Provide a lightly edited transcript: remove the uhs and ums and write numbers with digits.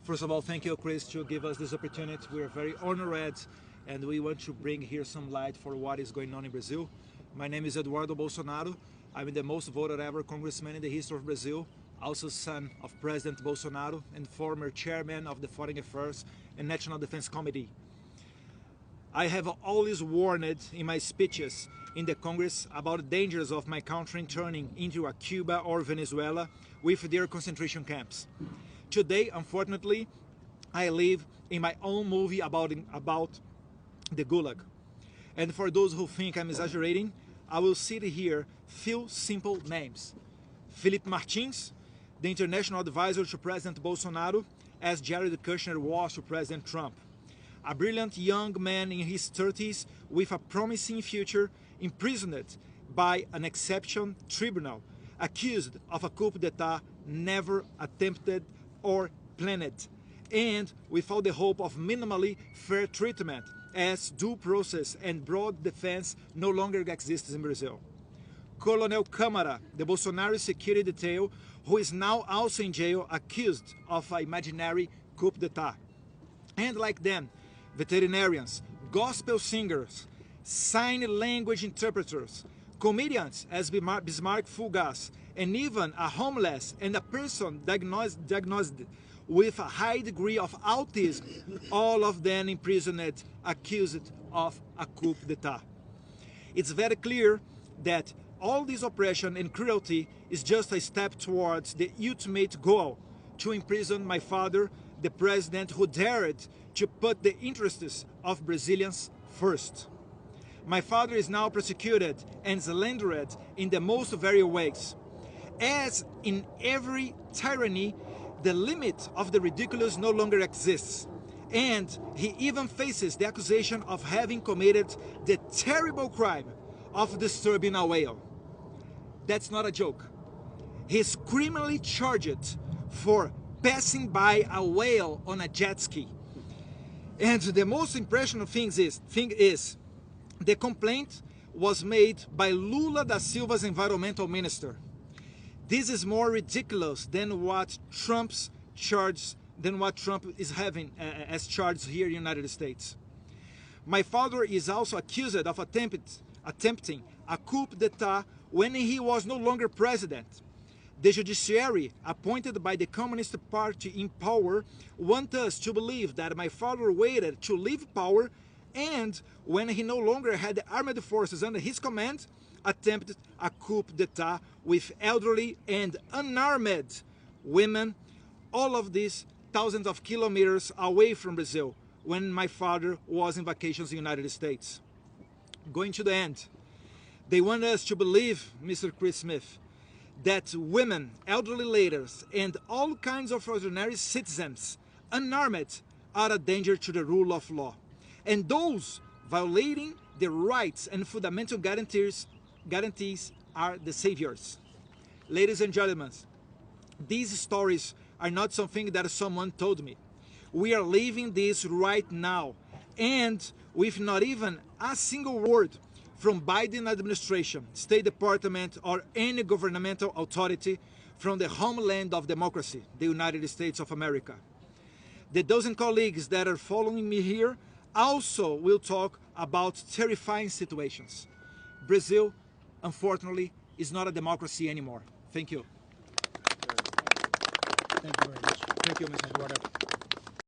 First of all, thank you, Chris, to give us this opportunity. We are very honored, and we want to bring here some light for what is going on in Brazil. My name is Eduardo Bolsonaro. I'm the most voted ever congressman in the history of Brazil, also son of President Bolsonaro and former chairman of the Foreign Affairs and National Defense Committee. I have always warned in my speeches in the Congress about the dangers of my country turning into a Cuba or Venezuela with their concentration camps. Today, unfortunately, I live in my own movie about the Gulag. And for those who think I'm exaggerating, I will cite here few simple names. Felipe Martins, the international advisor to President Bolsonaro, as Jared Kushner was to President Trump. A brilliant young man in his 30s with a promising future, imprisoned by an exception tribunal, accused of a coup d'etat never attempted or planned, and without the hope of minimally fair treatment, as due process and broad defense no longer exists in Brazil. Colonel Câmara, the Bolsonaro security detail, who is now also in jail accused of an imaginary coup d'etat. And like them, veterinarians, gospel singers, sign language interpreters, comedians as Bismarck Fulgas, and even a homeless and a person diagnosed with a high degree of autism, all of them imprisoned, accused of a coup d'etat. It's very clear that all this oppression and cruelty is just a step towards the ultimate goal, to imprison my father, the president who dared to put the interests of Brazilians first. My father is now persecuted and slandered in the most various ways. As in every tyranny, the limit of the ridiculous no longer exists, and he even faces the accusation of having committed the terrible crime of disturbing a whale. That's not a joke. He's criminally charged for passing by a whale on a jet ski. And the most impressionable thing is the complaint was made by Lula da Silva's environmental minister. This is more ridiculous than what Trump is having as charged here in the United States. My father is also accused of attempting a coup d'etat when he was no longer president. The judiciary, appointed by the Communist Party in power, want us to believe that my father waited to leave power, and when he no longer had the armed forces under his command, attempted a coup d'etat with elderly and unarmed women, all of these thousands of kilometers away from Brazil, when my father was in vacations in the United States. Going to the end, they want us to believe, Mr. Chris Smith, that women, elderly ladies, and all kinds of ordinary citizens, unarmed, are a danger to the rule of law. And those violating the rights and fundamental guarantees are the saviors. Ladies and gentlemen, these stories are not something that someone told me. We are living this right now, and with not even a single word from Biden administration, State Department, or any governmental authority from the homeland of democracy, the United States of America. The dozen colleagues that are following me here also will talk about terrifying situations. Brazil, unfortunately, is not a democracy anymore. Thank you. Thank you very much. Thank you, Mr. Eduardo.